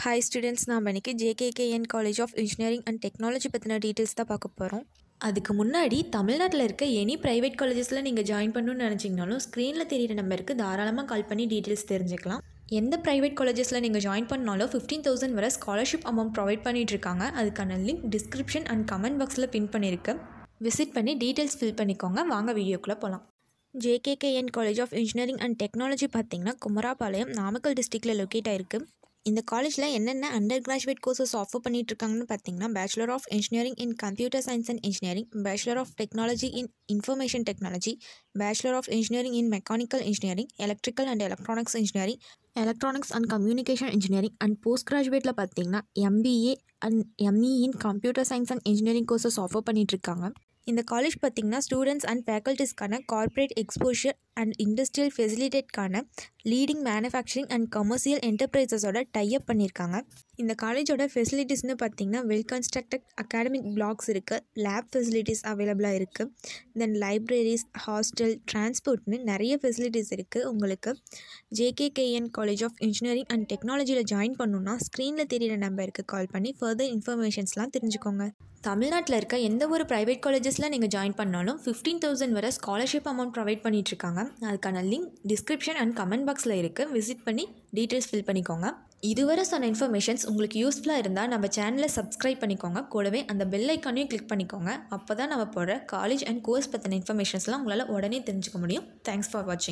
Hi students, நாம் இன்னைக்கு JKKN College of Engineering and Technology பற்றின டீட்டெயில்ஸ் தான் பார்க்க போகிறோம். அதுக்கு முன்னாடி தமிழ்நாட்டில் இருக்க எனி ப்ரைவேட் காலேஜஸில் நீங்கள் ஜாயின் பண்ணணும்னு நினச்சிங்கனாலும் ஸ்க்ரீனில் தெரியிற நம்பருக்கு தாராளமாக கால் பண்ணி டீட்டெயில்ஸ் தெரிஞ்சுக்கலாம். எந்த ப்ரைவேட் காலேஜஸில் நீங்கள் ஜாயின் பண்ணாலும் 15,000 வரை ஸ்காலர்ஷிப் அமௌண்ட் ப்ரொவைட் பண்ணிகிட்டு இருக்காங்க. அதுக்கான லிங்க் டிஸ்கிரிப்ஷன் அண்ட் கமெண்ட் பாக்ஸில் பின் பண்ணியிருக்கு. விசிட் பண்ணி டீட்டெயில்ஸ் ஃபில் பண்ணிக்கோங்க. வாங்க வீடியோக்குள்ளே போகலாம். JKKN College of Engineering and Technology பார்த்திங்கன்னா குமராபாளையம் நாமக்கல் டிஸ்ட்ரிக்டில் லொக்கேட் ஆகிருக்கு. இந்த காலேஜில் என்னென்ன அண்டர் கிராஜுவேட் கோர்சஸ் ஆஃபர் பண்ணிகிட்ருக்காங்கன்னு பார்த்தீங்கன்னா bachelor of engineering in computer science and engineering, bachelor of technology in information technology, bachelor of engineering in mechanical engineering, electrical and electronics engineering, electronics and communication engineering and post கிராஜுவேட்டில் பார்த்தீங்கன்னா MBA and ME in computer science and engineering courses offer பண்ணிகிட்ருக்காங்க. இந்த college பார்த்திங்கன்னா students and ஃபேக்கல்ட்டிஸ்க்கான corporate exposure and industrial ஃபெசிலிட்டேட்கான leading manufacturing and commercial என்டர்பிரைசஸோட type பண்ணியிருக்காங்க. இந்த காலேஜோட ஃபெசிலிட்டிஸ்னு பார்த்திங்கன்னா வெல் கன்ஸ்ட்ரக்டட் அகாடமிக் பிளாக்ஸ் இருக்குது, லேப் ஃபெசிலிட்டிஸ் அவைலபிளாக இருக்குது, தென் லைப்ரரிஸ், ஹாஸ்டல், டிரான்ஸ்போர்ட்னு நிறைய ஃபெசிலிட்டிஸ் இருக்குது. உங்களுக்கு JKKN college of engineering and டெக்னாலஜியில் ஜாயின் பண்ணணுன்னா ஸ்க்ரீனில் தெரியிற நம்பருக்கு கால் பண்ணி ஃபர்தர் இன்ஃபர்மேஷன்ஸ்லாம் தெரிஞ்சுக்கோங்க. தமிழ்நாட்டில் இருக்க எந்த ஒரு ப்ரைவேட் காலேஜஸில் நீங்கள் ஜாயின் பண்ணாலும் 15,000 வரை ஸ்காலர்ஷிப் அமௌண்ட் ப்ரொவைட் பண்ணிகிட்ருக்காங்க. அதுக்கான லிங்க் டிஸ்கிரிப்ஷன் அண்ட் கமெண்ட் பாக்ஸில் இருக்குது. விசிட் பண்ணி டீட்டெயில்ஸ் ஃபில் பண்ணிக்கோங்க. இதுவரை சொன்ன இன்ஃபர்மேஷன்ஸ் உங்களுக்கு யூஸ்ஃபுல்லாக இருந்தால் நம்ம சேனலை சப்ஸ்கிரைப் பண்ணிக்கோங்க. கூடவே அந்த பெல் ஐக்கானையும் கிளிக் பண்ணிக்கோங்க. அப்போ தான் நம்ம போடுற காலேஜ் அண்ட் கோர்ஸ் பற்றின இன்ஃபர்மேஷன்ஸ்லாம் உங்களால் உடனே தெரிஞ்சுக்க முடியும். தேங்க்ஸ் ஃபார் வாட்சிங்.